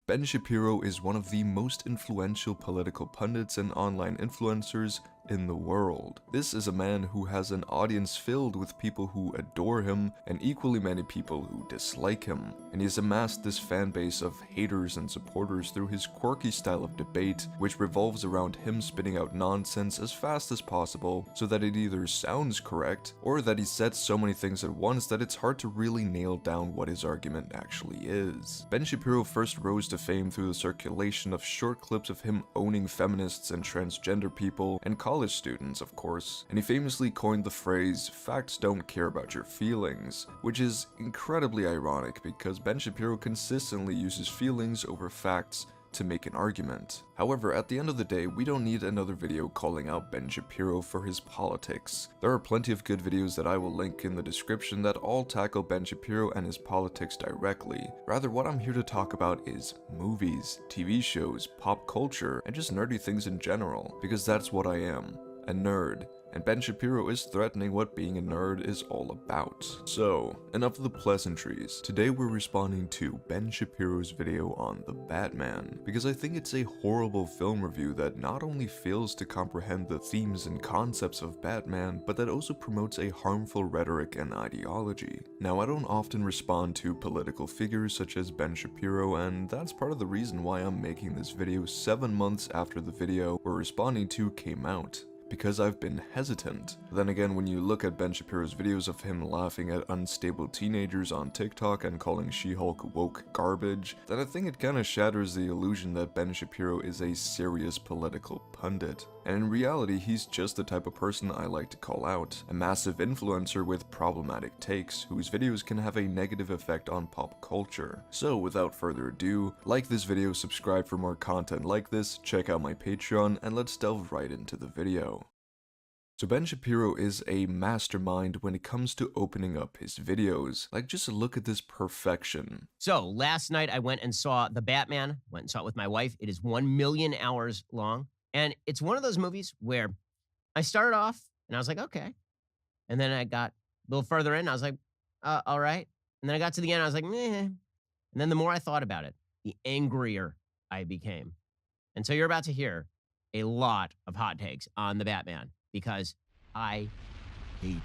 Ben Shapiro is one of the most influential political pundits and online influencers in the world. This is a man who has an audience filled with people who adore him and equally many people who dislike him. And he has amassed this fan base of haters and supporters through his quirky style of debate, which revolves around him spitting out nonsense as fast as possible so that it either sounds correct or that he says so many things at once that it's hard to really nail down what his argument actually is. Ben Shapiro first rose to fame through the circulation of short clips of him owning feminists and transgender people and college students, of course, and he famously coined the phrase, "facts don't care about your feelings," which is incredibly ironic because Ben Shapiro consistently uses feelings over facts to make an argument. However, at the end of the day, we don't need another video calling out Ben Shapiro for his politics. There are plenty of good videos that I will link in the description that all tackle Ben Shapiro and his politics directly. Rather, what I'm here to talk about is movies, TV shows, pop culture, and just nerdy things in general, because that's what I am, a nerd. And Ben Shapiro is threatening what being a nerd is all about. So, enough of the pleasantries. Today we're responding to Ben Shapiro's video on The Batman, because I think it's a horrible film review that not only fails to comprehend the themes and concepts of Batman, but that also promotes a harmful rhetoric and ideology. Now, I don't often respond to political figures such as Ben Shapiro, and that's part of the reason why I'm making this video 7 months after the video we're responding to came out. Because I've been hesitant. Then again, when you look at Ben Shapiro's videos of him laughing at unstable teenagers on TikTok and calling She-Hulk woke garbage, then I think it kinda shatters the illusion that Ben Shapiro is a serious political pundit. And in reality, he's just the type of person I like to call out, a massive influencer with problematic takes, whose videos can have a negative effect on pop culture. So without further ado, like this video, subscribe for more content like this, check out my Patreon, and let's delve right into the video. So Ben Shapiro is a mastermind when it comes to opening up his videos. Like, just look at this perfection. So last night I went and saw The Batman, went and saw it with my wife. It is 1 million hours long. And it's one of those movies where I started off and I was like, okay. And then I got a little further in, I was like, all right. And then I got to the end, I was like, meh. And then the more I thought about it, the angrier I became. And so you're about to hear a lot of hot takes on The Batman, because I hate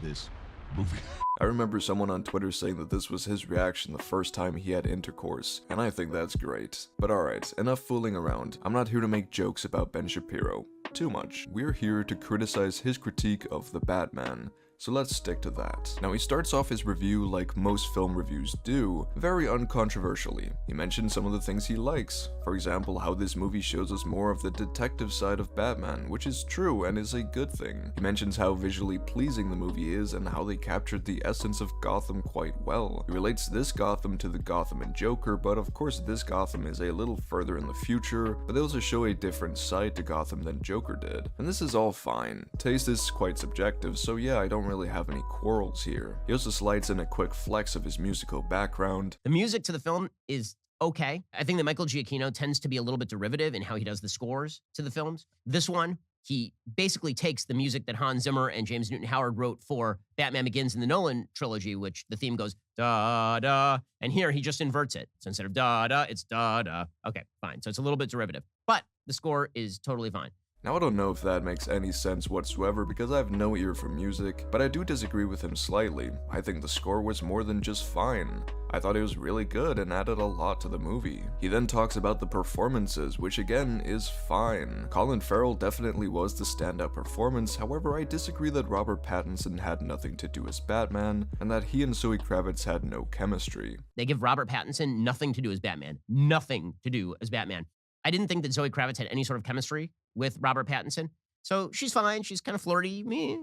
this movie. I remember someone on Twitter saying that this was his reaction the first time he had intercourse, and I think that's great. But alright, enough fooling around. I'm not here to make jokes about Ben Shapiro. Too much. We're here to criticize his critique of The Batman. So let's stick to that. Now, he starts off his review like most film reviews do, very uncontroversially. He mentions some of the things he likes. For example, how this movie shows us more of the detective side of Batman, which is true and is a good thing. He mentions how visually pleasing the movie is and how they captured the essence of Gotham quite well. He relates this Gotham to the Gotham in Joker, but of course this Gotham is a little further in the future, but they also show a different side to Gotham than Joker did. And this is all fine. Taste is quite subjective, so yeah, I don't really have any quarrels here. He also slides in a quick flex of his musical background. The music to the film is okay. I think that Michael Giacchino tends to be a little bit derivative in how he does the scores to the films. This one, he basically takes the music that Hans Zimmer and James Newton Howard wrote for Batman Begins in the Nolan trilogy, which the theme goes da da, and here he just inverts it. So instead of da da, it's da da. Okay, fine. So it's a little bit derivative, but the score is totally fine. Now, I don't know if that makes any sense whatsoever because I have no ear for music, but I do disagree with him slightly. I think the score was more than just fine. I thought it was really good and added a lot to the movie. He then talks about the performances, which again is fine. Colin Farrell definitely was the standout performance, however I disagree that Robert Pattinson had nothing to do as Batman, and that he and Zoe Kravitz had no chemistry. They give Robert Pattinson nothing to do as Batman. Nothing to do as Batman. I didn't think that Zoe Kravitz had any sort of chemistry with Robert Pattinson. So she's fine. She's kind of flirty. Me.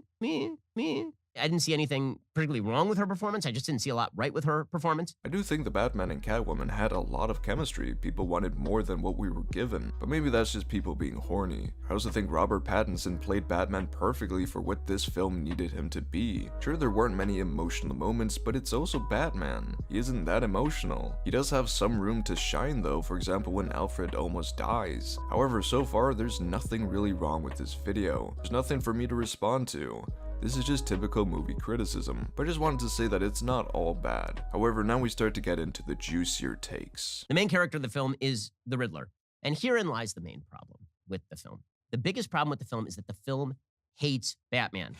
I didn't see anything particularly wrong with her performance. I just didn't see a lot right with her performance. I do think the Batman and Catwoman had a lot of chemistry. People wanted more than what we were given, but maybe that's just people being horny. I also think Robert Pattinson played Batman perfectly for what this film needed him to be. Sure, there weren't many emotional moments, but it's also Batman. He isn't that emotional. He does have some room to shine though, for example when Alfred almost dies. However, so far there's nothing really wrong with this video. There's nothing for me to respond to. This is just typical movie criticism, but I just wanted to say that it's not all bad. However, now we start to get into the juicier takes. The main character of the film is the Riddler. And herein lies the main problem with the film. The biggest problem with the film is that the film hates Batman.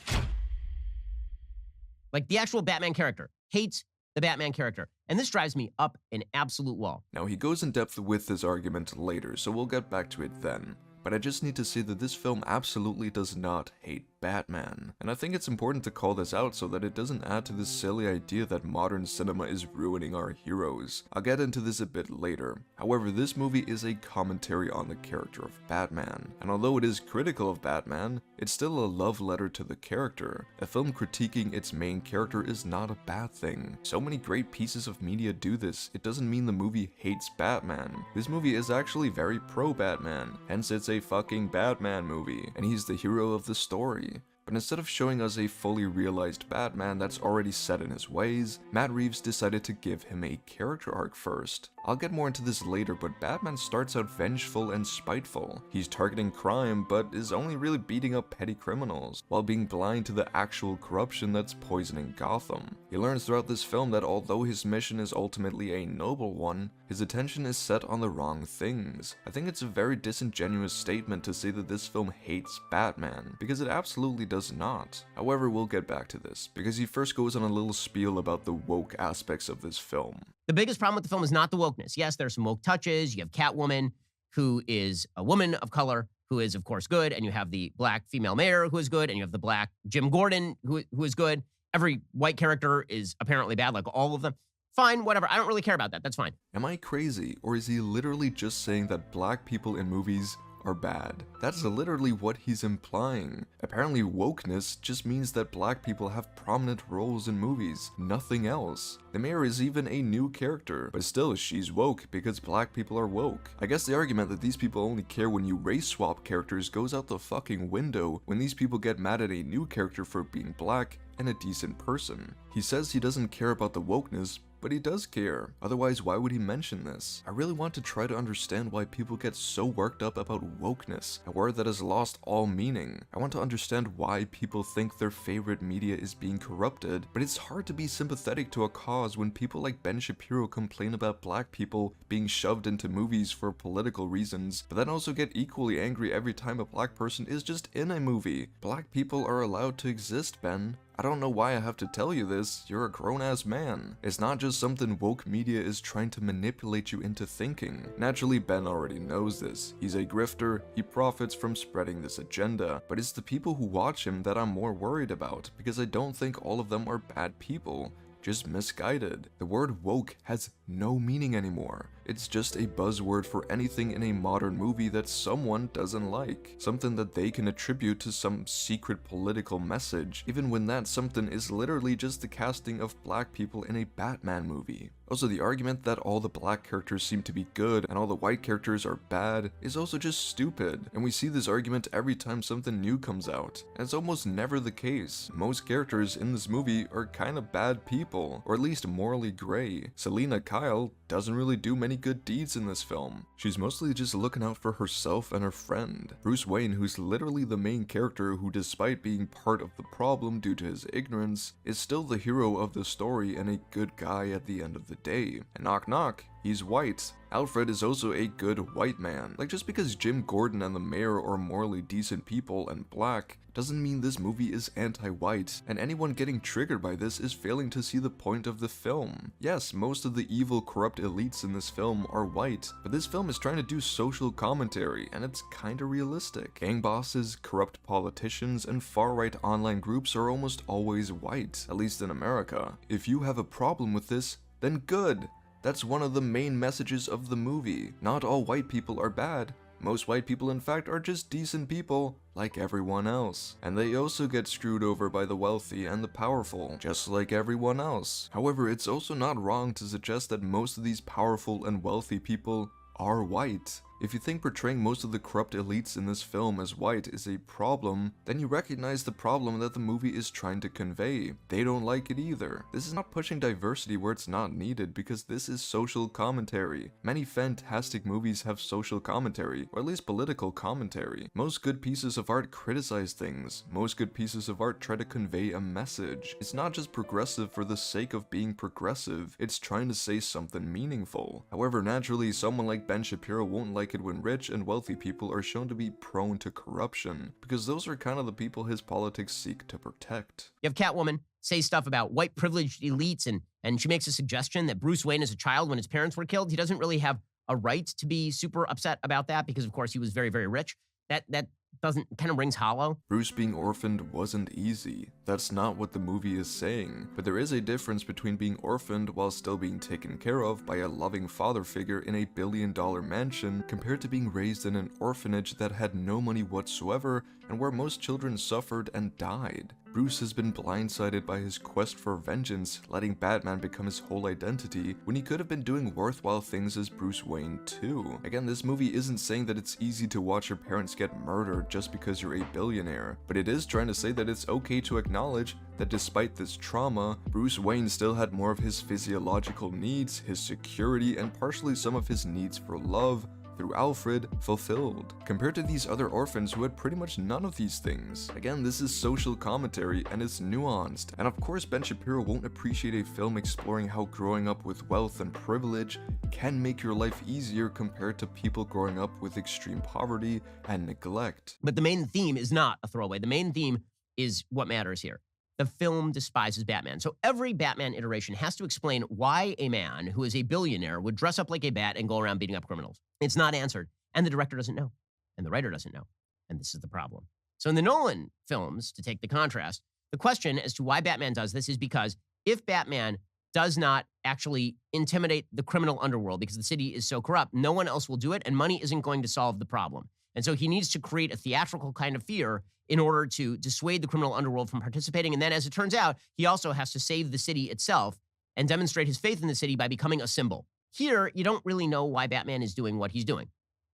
Like the actual Batman character hates the Batman character. And this drives me up an absolute wall. Now, he goes in depth with this argument later, so we'll get back to it then. But I just need to say that this film absolutely does not hate Batman. And I think it's important to call this out so that it doesn't add to this silly idea that modern cinema is ruining our heroes. I'll get into this a bit later. However, this movie is a commentary on the character of Batman. And although it is critical of Batman, it's still a love letter to the character. A film critiquing its main character is not a bad thing. So many great pieces of media do this. It doesn't mean the movie hates Batman. This movie is actually very pro-Batman, hence it's a fucking Batman movie, and he's the hero of the story. But instead of showing us a fully realized Batman that's already set in his ways, Matt Reeves decided to give him a character arc first. I'll get more into this later, but Batman starts out vengeful and spiteful. He's targeting crime, but is only really beating up petty criminals, while being blind to the actual corruption that's poisoning Gotham. He learns throughout this film that although his mission is ultimately a noble one, his attention is set on the wrong things. I think it's a very disingenuous statement to say that this film hates Batman, because it absolutely does not. However, we'll get back to this, because he first goes on a little spiel about the woke aspects of this film. The biggest problem with the film is not the wokeness. Yes, there's some woke touches. You have Catwoman, who is a woman of color, who is, of course, good. And you have the black female mayor, who is good. And you have the black Jim Gordon, who is good. Every white character is apparently bad, like all of them. Fine, whatever. I don't really care about that. That's fine. Am I crazy, or is he literally just saying that black people in movies are bad? That's literally what he's implying. Apparently wokeness just means that black people have prominent roles in movies, nothing else. The mayor is even a new character, but still she's woke because black people are woke. I guess the argument that these people only care when you race swap characters goes out the fucking window when these people get mad at a new character for being black and a decent person. He says he doesn't care about the wokeness, but he does care. Otherwise, why would he mention this? I really want to try to understand why people get so worked up about wokeness, a word that has lost all meaning. I want to understand why people think their favorite media is being corrupted, but it's hard to be sympathetic to a cause when people like Ben Shapiro complain about black people being shoved into movies for political reasons, but then also get equally angry every time a black person is just in a movie. Black people are allowed to exist, Ben. I don't know why I have to tell you this, you're a grown-ass man. It's not just something woke media is trying to manipulate you into thinking. Naturally, Ben already knows this. He's a grifter, he profits from spreading this agenda, but it's the people who watch him that I'm more worried about, because I don't think all of them are bad people, just misguided. The word woke has no meaning anymore. It's just a buzzword for anything in a modern movie that someone doesn't like. Something that they can attribute to some secret political message, even when that something is literally just the casting of black people in a Batman movie. Also, the argument that all the black characters seem to be good and all the white characters are bad is also just stupid, and we see this argument every time something new comes out, and it's almost never the case. Most characters in this movie are kind of bad people, or at least morally gray. Selina Kyle doesn't really do many good deeds in this film. She's mostly just looking out for herself and her friend. Bruce Wayne, who's literally the main character who, despite being part of the problem due to his ignorance, is still the hero of the story and a good guy at the end of the day. And knock knock, he's white. Alfred is also a good white man. Like, just because Jim Gordon and the mayor are morally decent people and black doesn't mean this movie is anti-white, and anyone getting triggered by this is failing to see the point of the film. Yes, most of the evil, corrupt elites in this film are white, but this film is trying to do social commentary, and it's kinda realistic. Gang bosses, corrupt politicians, and far-right online groups are almost always white, at least in America. If you have a problem with this, then good. That's one of the main messages of the movie. Not all white people are bad. Most white people, in fact, are just decent people, like everyone else. And they also get screwed over by the wealthy and the powerful, just like everyone else. However, it's also not wrong to suggest that most of these powerful and wealthy people are white. If you think portraying most of the corrupt elites in this film as white is a problem, then you recognize the problem that the movie is trying to convey. They don't like it either. This is not pushing diversity where it's not needed, because this is social commentary. Many fantastic movies have social commentary, or at least political commentary. Most good pieces of art criticize things. Most good pieces of art try to convey a message. It's not just progressive for the sake of being progressive, it's trying to say something meaningful. However, naturally, someone like Ben Shapiro won't like it when rich and wealthy people are shown to be prone to corruption, because those are kind of the people his politics seek to protect. You have Catwoman say stuff about white privileged elites, and she makes a suggestion that Bruce Wayne as a child, when his parents were killed, he doesn't really have a right to be super upset about that because, of course, he was very, very rich. That doesn't, kind of rings hollow. Bruce being orphaned wasn't easy. That's not what the movie is saying. But there is a difference between being orphaned while still being taken care of by a loving father figure in a billion-dollar mansion compared to being raised in an orphanage that had no money whatsoever and where most children suffered and died. Bruce has been blindsided by his quest for vengeance, letting Batman become his whole identity, when he could have been doing worthwhile things as Bruce Wayne too. Again, this movie isn't saying that it's easy to watch your parents get murdered just because you're a billionaire, but it is trying to say that it's okay to acknowledge that despite this trauma, Bruce Wayne still had more of his physiological needs, his security, and partially some of his needs for love, through Alfred, fulfilled, compared to these other orphans who had pretty much none of these things. Again, this is social commentary and it's nuanced, and of course Ben Shapiro won't appreciate a film exploring how growing up with wealth and privilege can make your life easier compared to people growing up with extreme poverty and neglect. But the main theme is not a throwaway. The main theme is what matters here. The film despises Batman. So every Batman iteration has to explain why a man who is a billionaire would dress up like a bat and go around beating up criminals. It's not answered. And the director doesn't know. And the writer doesn't know. And this is the problem. So in the Nolan films, to take the contrast, the question as to why Batman does this is because if Batman does not actually intimidate the criminal underworld because the city is so corrupt, no one else will do it, and money isn't going to solve the problem. And so he needs to create a theatrical kind of fear in order to dissuade the criminal underworld from participating. And then, as it turns out, he also has to save the city itself and demonstrate his faith in the city by becoming a symbol. Here, you don't really know why Batman is doing what he's doing.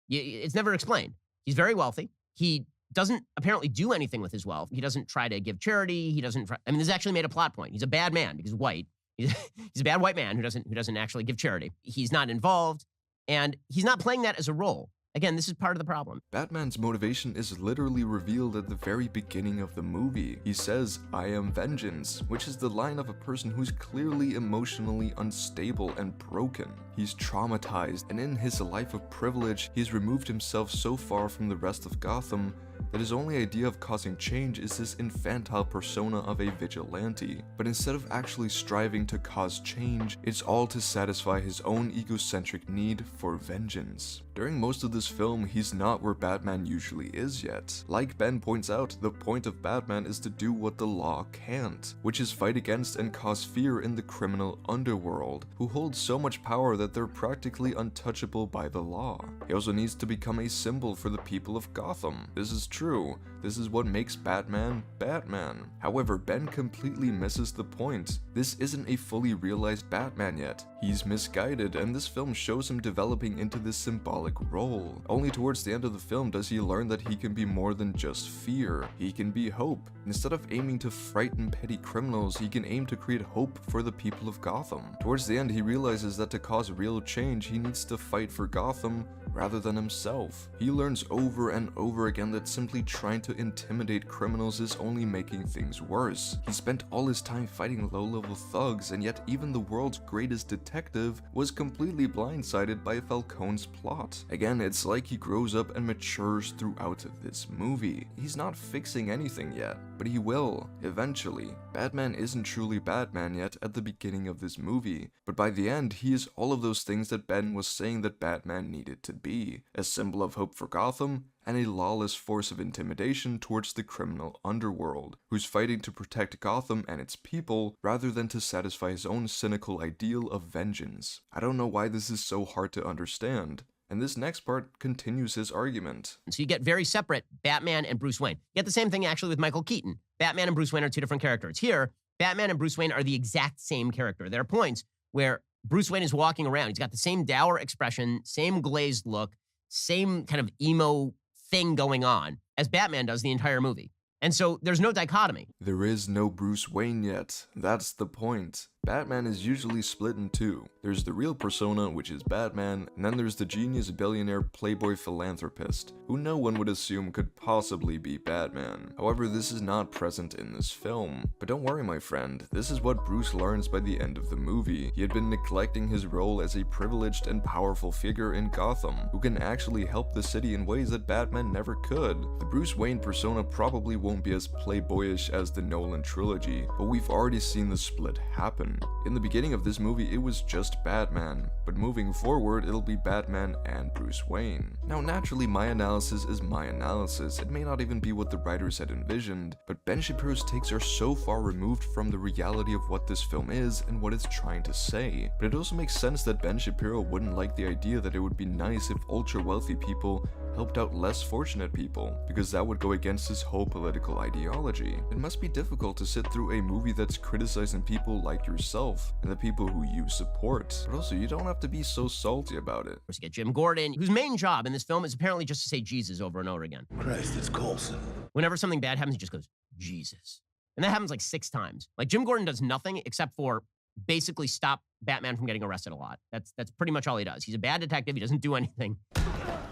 It's never explained. He's very wealthy. He doesn't apparently do anything with his wealth. He doesn't try to give charity. He doesn't. I mean, this is actually made a plot point. He's a bad man because he's white. He's a bad white man who doesn't actually give charity. He's not involved, and he's not playing that as a role. Again, this is part of the problem. Batman's motivation is literally revealed at the very beginning of the movie. He says, "I am vengeance," which is the line of a person who's clearly emotionally unstable and broken. He's traumatized, and in his life of privilege, he's removed himself so far from the rest of Gotham that his only idea of causing change is this infantile persona of a vigilante. But instead of actually striving to cause change, it's all to satisfy his own egocentric need for vengeance. During most of this film, he's not where Batman usually is yet. Like Ben points out, the point of Batman is to do what the law can't, which is fight against and cause fear in the criminal underworld, who hold so much power that they're practically untouchable by the law. He also needs to become a symbol for the people of Gotham. This is true. This is what makes Batman, Batman. However, Ben completely misses the point. This isn't a fully realized Batman yet. He's misguided, and this film shows him developing into this symbolic role. Only towards the end of the film does he learn that he can be more than just fear. He can be hope. Instead of aiming to frighten petty criminals, he can aim to create hope for the people of Gotham. Towards the end, he realizes that to cause real change, he needs to fight for Gotham rather than himself. He learns over and over again that simply trying to intimidate criminals is only making things worse. He spent all his time fighting low-level thugs, and yet even the world's greatest detective was completely blindsided by Falcone's plot. Again, it's like he grows up and matures throughout this movie. He's not fixing anything yet, but he will, eventually. Batman isn't truly Batman yet at the beginning of this movie, but by the end, he is all of those things that Ben was saying that Batman needed to be. A symbol of hope for Gotham, and a lawless force of intimidation towards the criminal underworld, who's fighting to protect Gotham and its people rather than to satisfy his own cynical ideal of vengeance. I don't know why this is so hard to understand. And this next part continues his argument. So you get very separate Batman and Bruce Wayne. You get the same thing actually with Michael Keaton. Batman and Bruce Wayne are two different characters. Here, Batman and Bruce Wayne are the exact same character. There are points where Bruce Wayne is walking around. He's got the same dour expression, same glazed look, same kind of emo thing going on as Batman does the entire movie. And so there's no dichotomy. There is no Bruce Wayne yet. That's the point. Batman is usually split in two. There's the real persona, which is Batman, and then there's the genius billionaire playboy philanthropist, who no one would assume could possibly be Batman. However, this is not present in this film. But don't worry, my friend, this is what Bruce learns by the end of the movie. He had been neglecting his role as a privileged and powerful figure in Gotham, who can actually help the city in ways that Batman never could. The Bruce Wayne persona probably won't be as playboyish as the Nolan trilogy, but we've already seen the split happen. In the beginning of this movie, it was just Batman, but moving forward, it'll be Batman and Bruce Wayne. Now, naturally, my analysis is my analysis. It may not even be what the writers had envisioned, but Ben Shapiro's takes are so far removed from the reality of what this film is and what it's trying to say. But it also makes sense that Ben Shapiro wouldn't like the idea that it would be nice if ultra-wealthy people helped out less fortunate people, because that would go against his whole political ideology. It must be difficult to sit through a movie that's criticizing people like yourself and the people who you support. But also, you don't have to be so salty about it. You get Jim Gordon, whose main job in this film is apparently just to say Jesus over and over again. Christ, it's Coulson. Whenever something bad happens, he just goes, Jesus. And that happens like 6 times. Like, Jim Gordon does nothing except for basically stop Batman from getting arrested a lot. That's pretty much all he does. He's a bad detective. He doesn't do anything.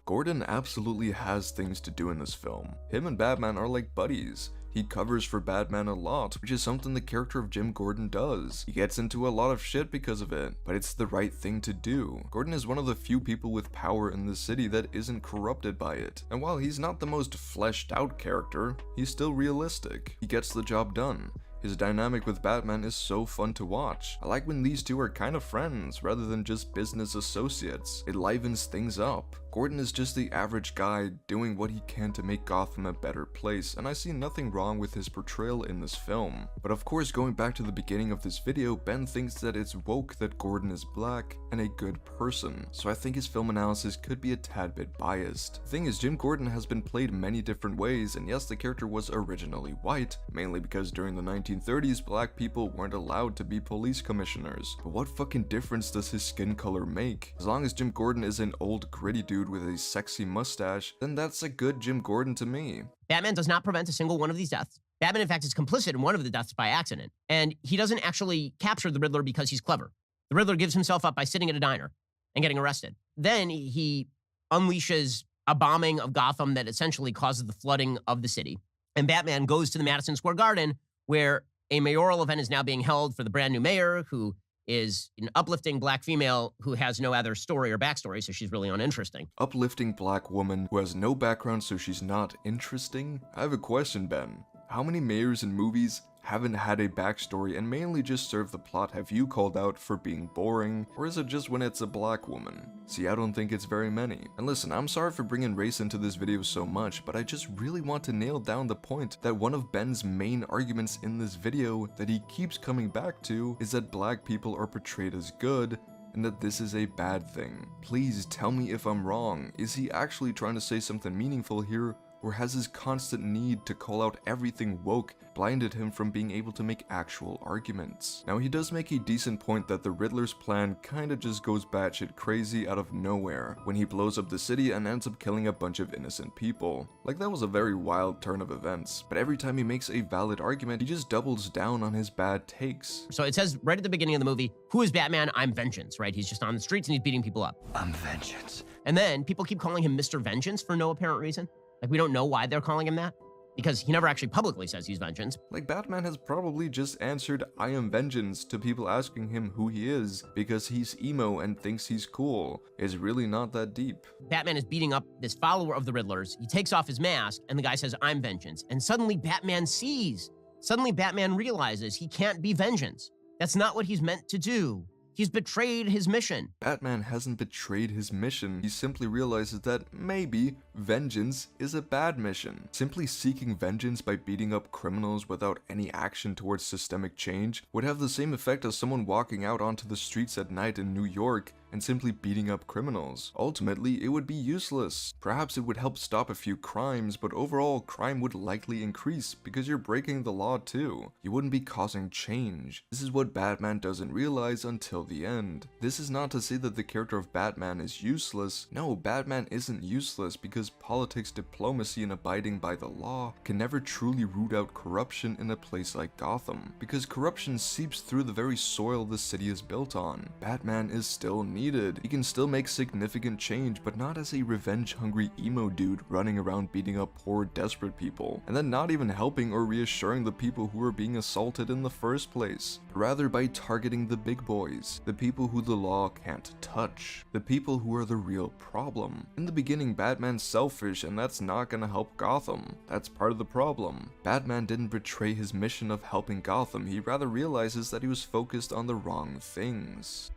Gordon absolutely has things to do in this film. Him and Batman are like buddies. He covers for Batman a lot, which is something the character of Jim Gordon does. He gets into a lot of shit because of it, but it's the right thing to do. Gordon is one of the few people with power in the city that isn't corrupted by it. And while he's not the most fleshed out character, he's still realistic. He gets the job done. His dynamic with Batman is so fun to watch. I like when these two are kind of friends rather than just business associates. It livens things up. Gordon is just the average guy doing what he can to make Gotham a better place, and I see nothing wrong with his portrayal in this film. But of course, going back to the beginning of this video, Ben thinks that it's woke that Gordon is black and a good person, so I think his film analysis could be a tad bit biased. The thing is, Jim Gordon has been played many different ways, and yes, the character was originally white, mainly because during the 1930s, black people weren't allowed to be police commissioners. But what fucking difference does his skin color make? As long as Jim Gordon is an old gritty dude with a sexy mustache, then that's a good Jim Gordon to me. Batman does not prevent a single one of these deaths. Batman, in fact, is complicit in one of the deaths by accident. And he doesn't actually capture the Riddler because he's clever. The Riddler gives himself up by sitting at a diner and getting arrested. Then he unleashes a bombing of Gotham that essentially causes the flooding of the city. And Batman goes to the Madison Square Garden, where a mayoral event is now being held for the brand new mayor, who is an uplifting black female who has no other story or backstory, so she's really uninteresting. Uplifting black woman who has no background, so she's not interesting? I have a question, Ben. How many mayors in movies haven't had a backstory and mainly just serve the plot have you called out for being boring? Or is it just when it's a black woman? See, I don't think it's very many. And listen, I'm sorry for bringing race into this video so much, but I just really want to nail down the point that one of Ben's main arguments in this video that he keeps coming back to is that black people are portrayed as good and that this is a bad thing. Please tell me if I'm wrong. Is he actually trying to say something meaningful here? Or has his constant need to call out everything woke blinded him from being able to make actual arguments? Now, he does make a decent point that the Riddler's plan kinda just goes batshit crazy out of nowhere when he blows up the city and ends up killing a bunch of innocent people. Like, that was a very wild turn of events, but every time he makes a valid argument, he just doubles down on his bad takes. So it says right at the beginning of the movie, who is Batman? I'm Vengeance, right? He's just on the streets and he's beating people up. I'm Vengeance. And then people keep calling him Mr. Vengeance for no apparent reason. Like, we don't know why they're calling him that, because he never actually publicly says he's Vengeance. Like, Batman has probably just answered I am Vengeance to people asking him who he is because he's emo and thinks he's cool. It's really not that deep. Batman is beating up this follower of the Riddler's. He takes off his mask and the guy says, I'm Vengeance. And suddenly Batman sees. Suddenly Batman realizes he can't be Vengeance. That's not what he's meant to do. He's betrayed his mission. Batman hasn't betrayed his mission. He simply realizes that maybe vengeance is a bad mission. Simply seeking vengeance by beating up criminals without any action towards systemic change would have the same effect as someone walking out onto the streets at night in New York and simply beating up criminals. Ultimately, it would be useless. Perhaps it would help stop a few crimes, but overall, crime would likely increase because you're breaking the law too. You wouldn't be causing change. This is what Batman doesn't realize until the end. This is not to say that the character of Batman is useless. No, Batman isn't useless because politics, diplomacy, and abiding by the law can never truly root out corruption in a place like Gotham, because corruption seeps through the very soil the city is built on. Batman is still needed. He can still make significant change, but not as a revenge-hungry emo dude running around beating up poor, desperate people, and then not even helping or reassuring the people who are being assaulted in the first place, but rather by targeting the big boys, the people who the law can't touch, the people who are the real problem. In the beginning, Batman's selfish, and that's not gonna help Gotham. That's part of the problem. Batman didn't betray his mission of helping Gotham, he rather realizes that he was focused on the wrong things.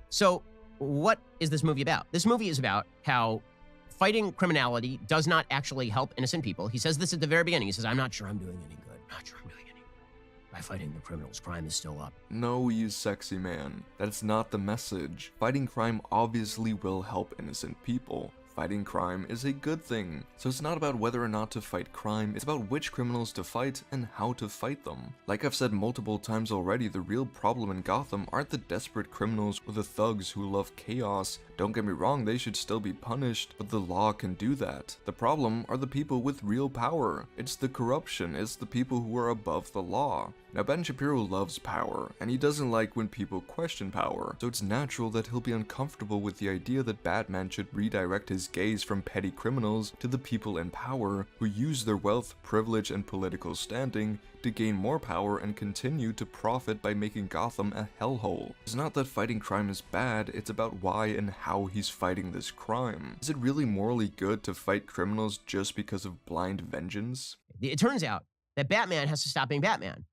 So, what is this movie about? This movie is about how fighting criminality does not actually help innocent people. He says this at the very beginning. He says, I'm not sure I'm doing any good. Not sure I'm doing any good. By fighting the criminals, crime is still up. No, you sexy man. That's not the message. Fighting crime obviously will help innocent people. Fighting crime is a good thing. So it's not about whether or not to fight crime, it's about which criminals to fight and how to fight them. Like I've said multiple times already, the real problem in Gotham aren't the desperate criminals or the thugs who love chaos. Don't get me wrong, they should still be punished, but the law can do that. The problem are the people with real power. It's the corruption, it's the people who are above the law. Now Ben Shapiro loves power, and he doesn't like when people question power, so it's natural that he'll be uncomfortable with the idea that Batman should redirect his gaze from petty criminals to the people in power who use their wealth, privilege, and political standing to gain more power and continue to profit by making Gotham a hellhole. It's not that fighting crime is bad, it's about why and how he's fighting this crime. Is it really morally good to fight criminals just because of blind vengeance? It turns out that Batman has to stop being Batman.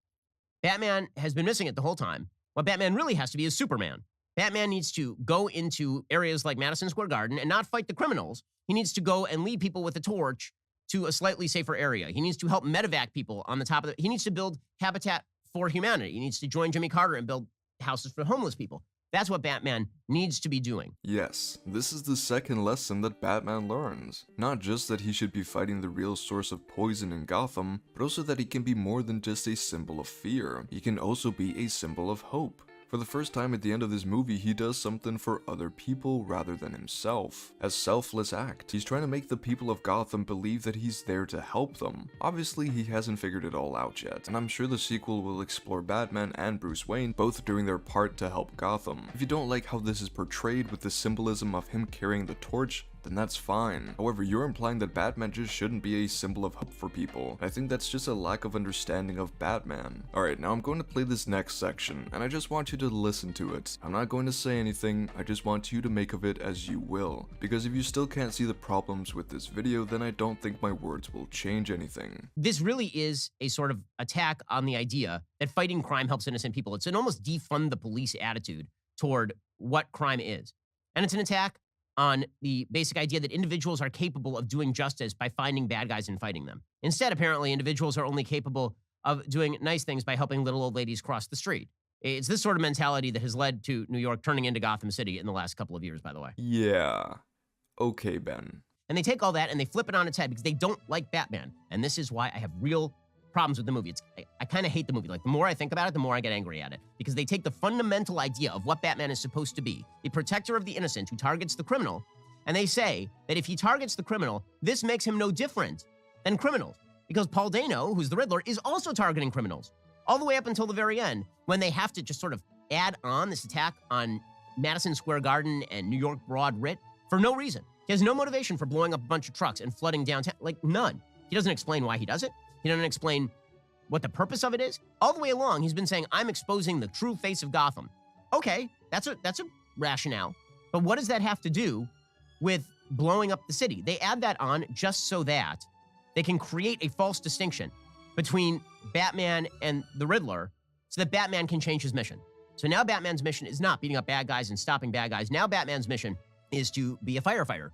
Batman has been missing it the whole time. What Batman really has to be is Superman. Batman needs to go into areas like Madison Square Garden and not fight the criminals. He needs to go and lead people with a torch to a slightly safer area. He needs to help medevac people on the top of he needs to build Habitat for Humanity. He needs to join Jimmy Carter and build houses for homeless people. That's what Batman needs to be doing. Yes, this is the second lesson that Batman learns. Not just that he should be fighting the real source of poison in Gotham, but also that he can be more than just a symbol of fear. He can also be a symbol of hope. For the first time at the end of this movie, he does something for other people rather than himself. A selfless act. He's trying to make the people of Gotham believe that he's there to help them. Obviously, he hasn't figured it all out yet, and I'm sure the sequel will explore Batman and Bruce Wayne both doing their part to help Gotham. If you don't like how this is portrayed with the symbolism of him carrying the torch, then that's fine. However, you're implying that Batman just shouldn't be a symbol of hope for people. I think that's just a lack of understanding of Batman. Alright, now I'm going to play this next section, and I just want you to listen to it. I'm not going to say anything, I just want you to make of it as you will. Because if you still can't see the problems with this video, then I don't think my words will change anything. This really is a sort of attack on the idea that fighting crime helps innocent people. It's an almost defund the police attitude toward what crime is. And it's an attack on the basic idea that individuals are capable of doing justice by finding bad guys and fighting them. Instead, apparently, individuals are only capable of doing nice things by helping little old ladies cross the street. It's this sort of mentality that has led to New York turning into Gotham City in the last couple of years, by the way. Yeah. Okay, Ben. And they take all that and they flip it on its head because they don't like Batman. And this is why I have real problems with the movie. I kind of hate the movie. Like, the more I think about it, the more I get angry at it. Because they take the fundamental idea of what Batman is supposed to be, the protector of the innocent who targets the criminal, and they say that if he targets the criminal, this makes him no different than criminals. Because Paul Dano, who's the Riddler, is also targeting criminals. All the way up until the very end, when they have to just sort of add on this attack on Madison Square Garden and New York Broad Writ for no reason. He has no motivation for blowing up a bunch of trucks and flooding downtown. Like, none. He doesn't explain why he does it. He doesn't explain what the purpose of it is. All the way along, he's been saying, I'm exposing the true face of Gotham. Okay, that's a rationale. But what does that have to do with blowing up the city? They add that on just so that they can create a false distinction between Batman and the Riddler so that Batman can change his mission. So now Batman's mission is not beating up bad guys and stopping bad guys. Now Batman's mission is to be a firefighter.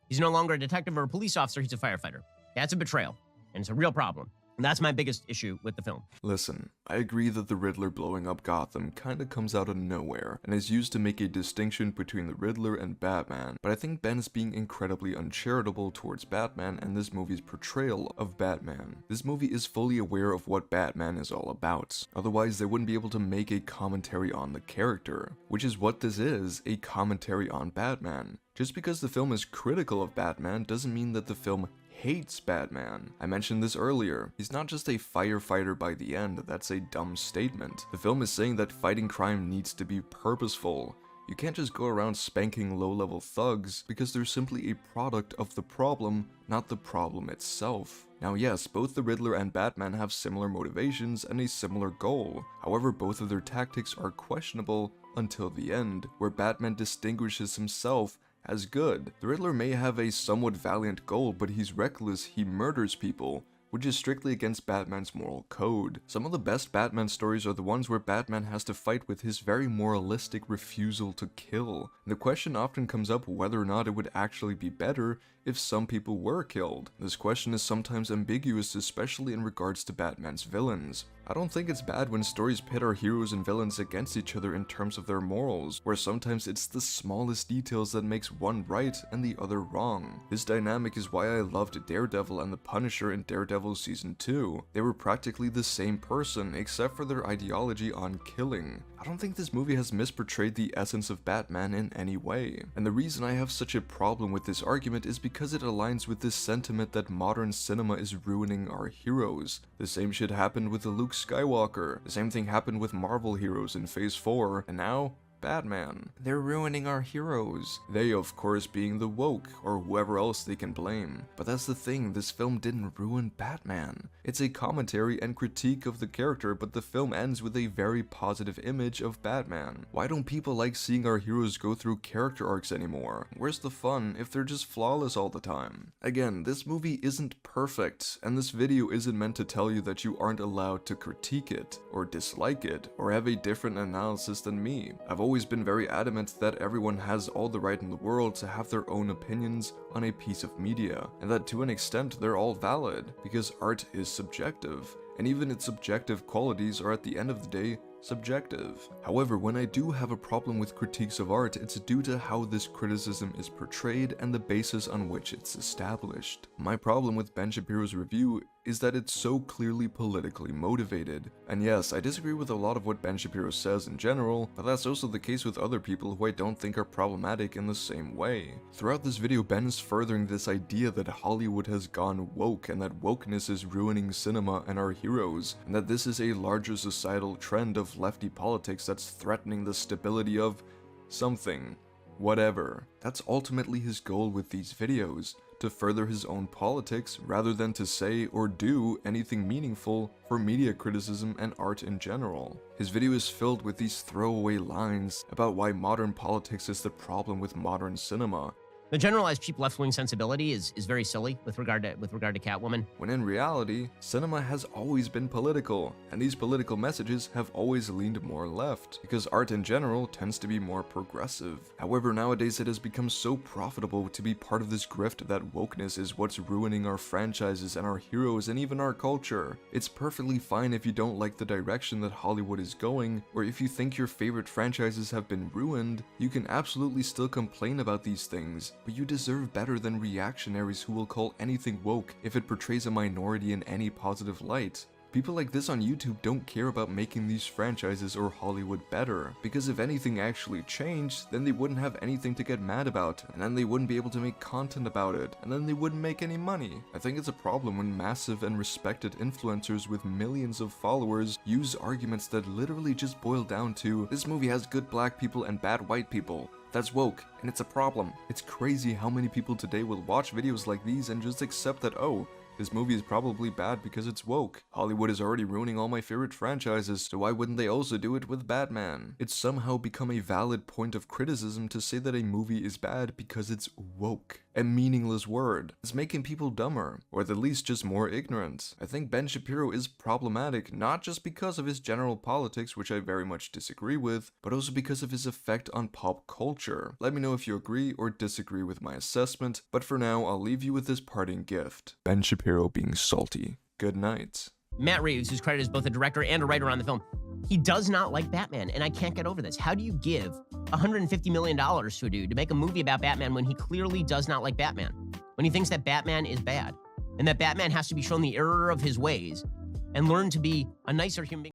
He's no longer a detective or a police officer, he's a firefighter. That's a betrayal, and it's a real problem. And that's my biggest issue with the film. Listen, I agree that the Riddler blowing up Gotham kinda comes out of nowhere, and is used to make a distinction between the Riddler and Batman, but I think Ben is being incredibly uncharitable towards Batman and this movie's portrayal of Batman. This movie is fully aware of what Batman is all about, otherwise they wouldn't be able to make a commentary on the character, which is what this is, a commentary on Batman. Just because the film is critical of Batman doesn't mean that the film hates Batman. I mentioned this earlier. He's not just a firefighter by the end, that's a dumb statement. The film is saying that fighting crime needs to be purposeful. You can't just go around spanking low-level thugs because they're simply a product of the problem, not the problem itself. Now yes, both the Riddler and Batman have similar motivations and a similar goal. However, both of their tactics are questionable until the end, where Batman distinguishes himself as good. The Riddler may have a somewhat valiant goal, but he's reckless, he murders people, which is strictly against Batman's moral code. Some of the best Batman stories are the ones where Batman has to fight with his very moralistic refusal to kill. And the question often comes up whether or not it would actually be better if some people were killed. This question is sometimes ambiguous, especially in regards to Batman's villains. I don't think it's bad when stories pit our heroes and villains against each other in terms of their morals, where sometimes it's the smallest details that makes one right and the other wrong. This dynamic is why I loved Daredevil and the Punisher in Daredevil Season 2. They were practically the same person, except for their ideology on killing. I don't think this movie has misportrayed the essence of Batman in any way. And the reason I have such a problem with this argument is because it aligns with this sentiment that modern cinema is ruining our heroes. The same shit happened with the Luke Skywalker. The same thing happened with Marvel heroes in Phase 4, and now Batman. They're ruining our heroes. They, of course, being the woke, or whoever else they can blame. But that's the thing, this film didn't ruin Batman. It's a commentary and critique of the character, but the film ends with a very positive image of Batman. Why don't people like seeing our heroes go through character arcs anymore? Where's the fun if they're just flawless all the time? Again, this movie isn't perfect, and this video isn't meant to tell you that you aren't allowed to critique it, or dislike it, or have a different analysis than me. I've always been very adamant that everyone has all the right in the world to have their own opinions on a piece of media, and that to an extent they're all valid, because art is subjective, and even its subjective qualities are at the end of the day subjective. However, when I do have a problem with critiques of art, it's due to how this criticism is portrayed and the basis on which it's established. My problem with Ben Shapiro's review is that it's so clearly politically motivated. And yes, I disagree with a lot of what Ben Shapiro says in general, but that's also the case with other people who I don't think are problematic in the same way. Throughout this video, Ben is furthering this idea that Hollywood has gone woke and that wokeness is ruining cinema and our heroes, and that this is a larger societal trend of lefty politics that's threatening the stability of something, whatever. That's ultimately his goal with these videos, to further his own politics rather than to say or do anything meaningful for media criticism and art in general. His video is filled with these throwaway lines about why modern politics is the problem with modern cinema. The generalized cheap left-wing sensibility is very silly with regard to Catwoman. When in reality, cinema has always been political, and these political messages have always leaned more left, because art in general tends to be more progressive. However, nowadays it has become so profitable to be part of this grift that wokeness is what's ruining our franchises and our heroes and even our culture. It's perfectly fine if you don't like the direction that Hollywood is going, or if you think your favorite franchises have been ruined, you can absolutely still complain about these things. But you deserve better than reactionaries who will call anything woke if it portrays a minority in any positive light. People like this on YouTube don't care about making these franchises or Hollywood better, because if anything actually changed, then they wouldn't have anything to get mad about, and then they wouldn't be able to make content about it, and then they wouldn't make any money. I think it's a problem when massive and respected influencers with millions of followers use arguments that literally just boil down to, this movie has good black people and bad white people. That's woke, and it's a problem. It's crazy how many people today will watch videos like these and just accept that, oh, this movie is probably bad because it's woke. Hollywood is already ruining all my favorite franchises, so why wouldn't they also do it with Batman? It's somehow become a valid point of criticism to say that a movie is bad because it's woke. A meaningless word. It's making people dumber, or at the least just more ignorant. I think Ben Shapiro is problematic, not just because of his general politics, which I very much disagree with, but also because of his effect on pop culture. Let me know if you agree or disagree with my assessment, but for now, I'll leave you with this parting gift. Ben Shapiro being salty. Good night. Matt Reeves, who's credited as both a director and a writer on the film, he does not like Batman, and I can't get over this. How do you give $150 million to a dude to make a movie about Batman when he clearly does not like Batman? When he thinks that Batman is bad, and that Batman has to be shown the error of his ways and learn to be a nicer human being?